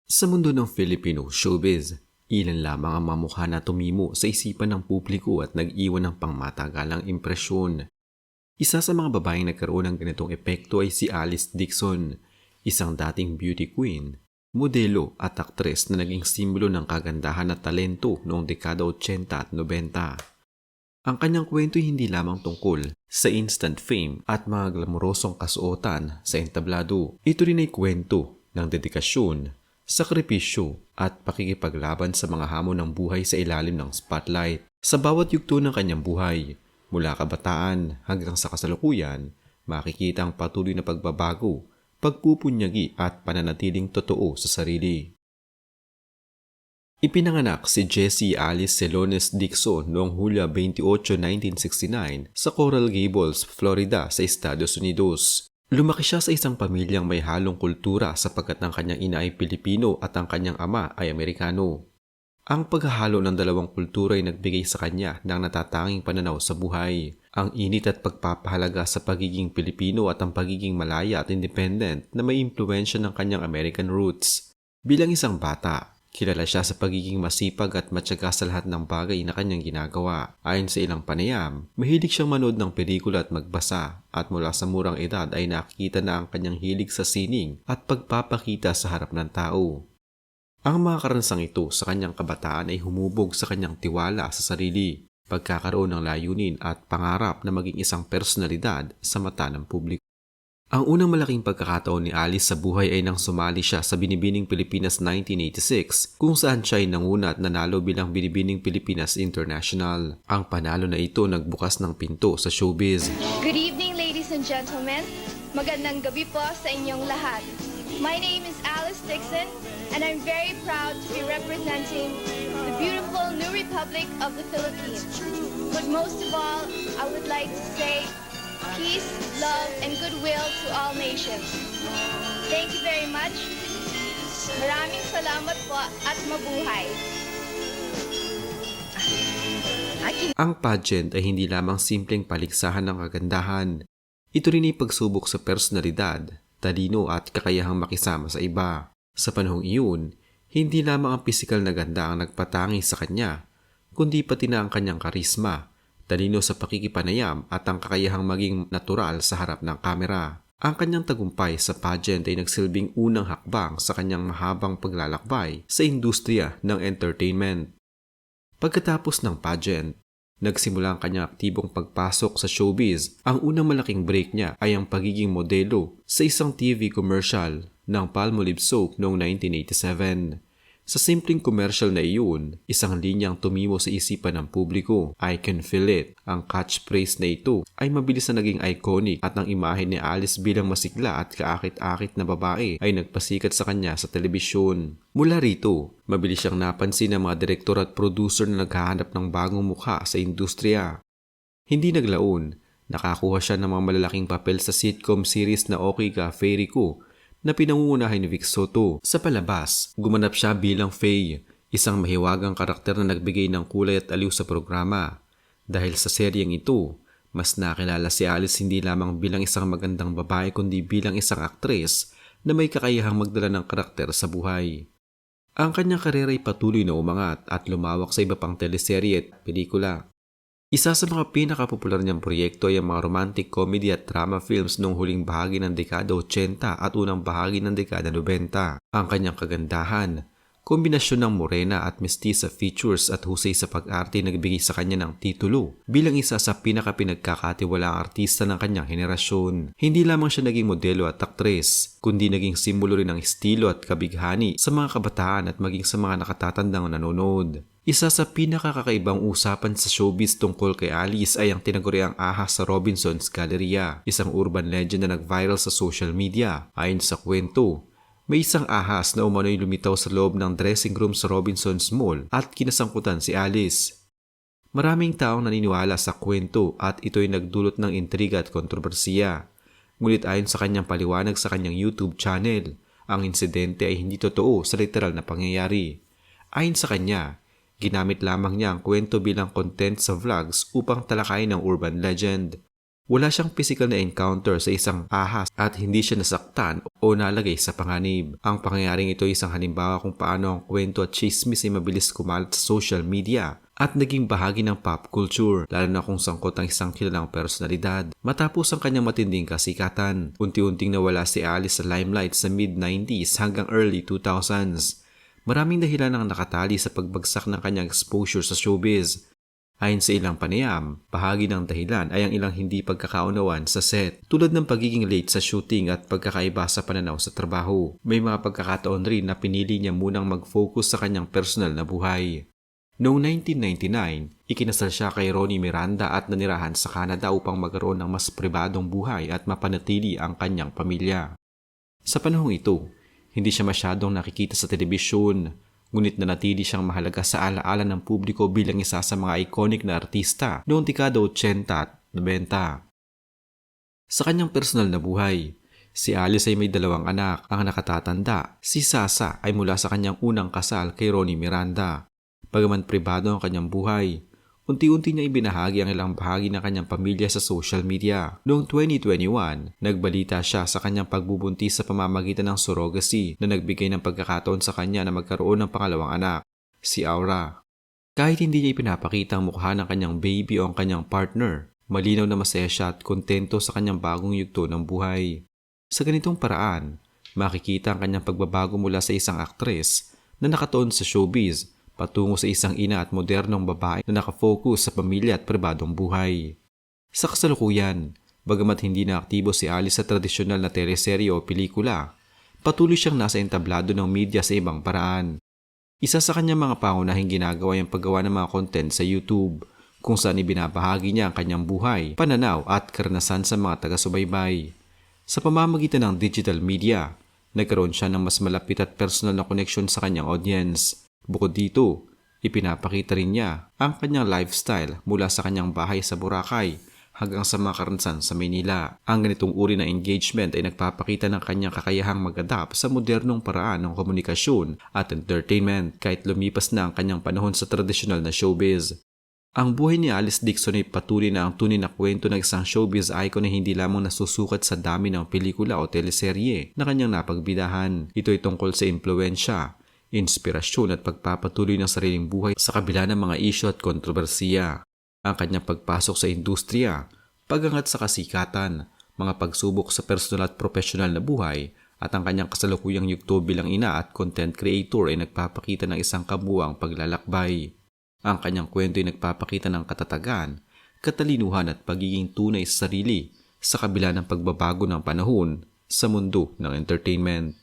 Sa mundo ng Filipino showbiz, ilan lamang ang mamukha na tumimo sa isipan ng publiko at nag-iwan ng pangmatagalang impresyon. Isa sa mga babaeng nagkaroon ng ganitong epekto ay si Alice Dixon, isang dating beauty queen, modelo at aktres na naging simbolo ng kagandahan at talento noong dekada 80 at 90. Ang kanyang kwento ay hindi lamang tungkol sa instant fame at mga glamorosong kasuotan sa entablado. Ito rin ay kwento ng dedikasyon, sakripisyo at pakikipaglaban sa mga hamon ng buhay sa ilalim ng spotlight. Sa bawat yugto ng kanyang buhay, mula kabataan hanggang sa kasalukuyan, makikita ang patuloy na pagbabago, pagpupunyagi at pananatiling totoo sa sarili. Ipinanganak si Jessie Alice Celones Dixon noong Hulyo 28, 1969 sa Coral Gables, Florida sa Estados Unidos. Lumaki siya sa isang pamilyang may halong kultura sapagkat ang kanyang ina ay Pilipino at ang kanyang ama ay Amerikano. Ang paghahalo ng dalawang kultura ay nagbigay sa kanya ng natatanging pananaw sa buhay, ang init at pagpapahalaga sa pagiging Pilipino at ang pagiging malaya at independent na may impluwensya ng kanyang American roots. Bilang isang bata, kilala siya sa pagiging masipag at matyaga sa lahat ng bagay na kanyang ginagawa. Ayon sa ilang panayam, mahilig siyang manood ng pelikula at magbasa at mula sa murang edad ay nakikita na ang kanyang hilig sa sining at pagpapakita sa harap ng tao. Ang mga karanasang ito sa kanyang kabataan ay humubog sa kanyang tiwala sa sarili, pagkakaroon ng layunin at pangarap na maging isang personalidad sa mata ng publiko. Ang unang malaking pagkakataon ni Alice sa buhay ay nang sumali siya sa Binibining Pilipinas 1986 kung saan siya ay nanguna at nanalo bilang Binibining Pilipinas International. Ang panalo na ito nagbukas ng pinto sa showbiz. Good evening, ladies and gentlemen. Magandang gabi po sa inyong lahat. My name is Alice Dixon and I'm very proud to be representing the beautiful new Republic of the Philippines. But most of all, I would like to say peace, love, and goodwill to all nations. Thank you very much. Maraming salamat po at mabuhay. Ang pageant ay hindi lamang simpleng paligsahan ng kagandahan. Ito rin ay pagsubok sa personalidad, talino at kakayahang makisama sa iba. Sa panahong iyon, hindi lamang ang pisikal na ganda ang nagpatangi sa kanya, kundi pati na ang kanyang karisma, talino sa pakikipanayam at ang kakayahang maging natural sa harap ng kamera. Ang kanyang tagumpay sa pageant ay nagsilbing unang hakbang sa kanyang mahabang paglalakbay sa industriya ng entertainment. Pagkatapos ng pageant, nagsimula ang kanyang aktibong pagpasok sa showbiz. Ang unang malaking break niya ay ang pagiging modelo sa isang TV commercial ng Palmolive Soap noong 1987. Sa simpleng commercial na iyon, isang linyang tumimo sa isipan ng publiko, I can feel it. Ang catchphrase na ito ay mabilis na naging iconic at ang imahe ni Alice bilang masigla at kaakit-akit na babae ay nagpasikat sa kanya sa telebisyon. Mula rito, mabilis siyang napansin ng mga direktor at producer na naghahanap ng bagong mukha sa industriya. Hindi naglaon, nakakuha siya ng mga malalaking papel sa sitcom series na Okay Ka, Fairy Ko, na pinangungunahan ni Vic Soto. Sa palabas, gumanap siya bilang Faye, isang mahiwagang karakter na nagbigay ng kulay at aliw sa programa. Dahil sa seryeng ito, mas nakilala si Alice hindi lamang bilang isang magandang babae kundi bilang isang aktres na may kakayahang magdala ng karakter sa buhay. Ang kanyang karera ay patuloy na umangat at lumawak sa iba pang teleserye at pelikula. Isa sa mga pinakapopular niyang proyekto ay ang mga romantic comedy at drama films noong huling bahagi ng dekada 80 at unang bahagi ng dekada 90. Ang kanyang kagandahan, kombinasyon ng morena at mestiza features at husay sa pag-arte nagbigay sa kanya ng titulo bilang isa sa pinakapinagkakatiwalaang artista ng kanyang henerasyon. Hindi lamang siya naging modelo at aktres, kundi naging simbolo rin ng estilo at kabighani sa mga kabataan at maging sa mga nakatatandang nanonood. Isa sa pinakakakaibang usapan sa showbiz tungkol kay Alice ay ang tinaguriang ahas sa Robinson's Galleria, isang urban legend na nag-viral sa social media. Ayon sa kwento, may isang ahas na umano'y lumitaw sa loob ng dressing room sa Robinson's Mall at kinasangkutan si Alice. Maraming taong naniniwala sa kwento at ito'y nagdulot ng intriga at kontrobersiya. Ngunit ayon sa kanyang paliwanag sa kanyang YouTube channel, ang insidente ay hindi totoo sa literal na pangyayari. Ayon sa kanya, ginamit lamang niya ang kwento bilang content sa vlogs upang talakayin ang urban legend. Wala siyang physical na encounter sa isang ahas at hindi siya nasaktan o nalagay sa panganib. Ang pangyayaring ito ay isang halimbawa kung paano ang kwento at chismis ay mabilis kumalat sa social media at naging bahagi ng pop culture, lalo na kung sangkot ang isang kilalang personalidad. Matapos ang kanyang matinding kasikatan, unti-unting nawala si Alice sa limelight sa mid-90s hanggang early 2000s. Maraming dahilan ang nakatali sa pagbagsak ng kanyang exposure sa showbiz. Ayon sa ilang panayam, bahagi ng dahilan ay ang ilang hindi pagkakaunawan sa set, tulad ng pagiging late sa shooting at pagkakaiba sa pananaw sa trabaho. May mga pagkakataon rin na pinili niya munang mag-focus sa kanyang personal na buhay. Noong 1999, ikinasal siya kay Ronnie Miranda at nanirahan sa Canada upang magkaroon ng mas pribadong buhay at mapanatili ang kanyang pamilya. Sa panahong ito, hindi siya masyadong nakikita sa telebisyon, ngunit nanatili siyang mahalaga sa alaala ng publiko bilang isa sa mga iconic na artista noong dekada 80 at 90. Sa kanyang personal na buhay, si Alice ay may 2 anak. Ang nakatatanda, si Sasa, ay mula sa kanyang unang kasal kay Ronnie Miranda. Bagaman pribado ang kanyang buhay, unti-unti niya ibinahagi ang ilang bahagi ng kanyang pamilya sa social media. Noong 2021, nagbalita siya sa kanyang pagbubuntis sa pamamagitan ng surrogacy na nagbigay ng pagkakataon sa kanya na magkaroon ng pangalawang anak, si Aura. Kahit hindi niya ipinapakita ang mukha ng kanyang baby o ang kanyang partner, malinaw na masaya siya at kontento sa kanyang bagong yugto ng buhay. Sa ganitong paraan, makikita ang kanyang pagbabago mula sa isang aktres na nakatuon sa showbiz patungo sa isang ina at modernong babae na nakafocus sa pamilya at pribadong buhay. Sa kasalukuyan, bagamat hindi na aktibo si Alice sa tradisyonal na teleserye o pelikula, patuloy siyang nasa entablado ng media sa ibang paraan. Isa sa kanyang mga pangunahing ginagawa ay ang paggawa ng mga content sa YouTube, kung saan ibinabahagi niya ang kanyang buhay, pananaw at karanasan sa mga taga-subaybay. Sa pamamagitan ng digital media, nagkaroon siya ng mas malapit at personal na connection sa kanyang audience. Bukod dito, ipinapakita rin niya ang kanyang lifestyle mula sa kanyang bahay sa Boracay hanggang sa mga karanasan sa Maynila. Ang ganitong uri ng engagement ay nagpapakita ng kanyang kakayahang mag-adapt sa modernong paraan ng komunikasyon at entertainment kahit lumipas na ang kanyang panahon sa tradisyonal na showbiz. Ang buhay ni Alice Dixon ay patuloy na ang tunay na kwento ng isang showbiz icon na hindi lamang nasusukat sa dami ng pelikula o teleserye na kanyang napagbidahan. Ito ay tungkol sa impluwensya, inspirasyon at pagpapatuloy ng sariling buhay sa kabila ng mga isyu at kontrobersiya. Ang kanyang pagpasok sa industriya, pagangat sa kasikatan, mga pagsubok sa personal at profesional na buhay, at ang kanyang kasalukuyang yugto bilang ina at content creator ay nagpapakita ng isang kabuuang paglalakbay. Ang kanyang kwento ay nagpapakita ng katatagan, katalinuhan at pagiging tunay sa sarili sa kabila ng pagbabago ng panahon sa mundo ng entertainment.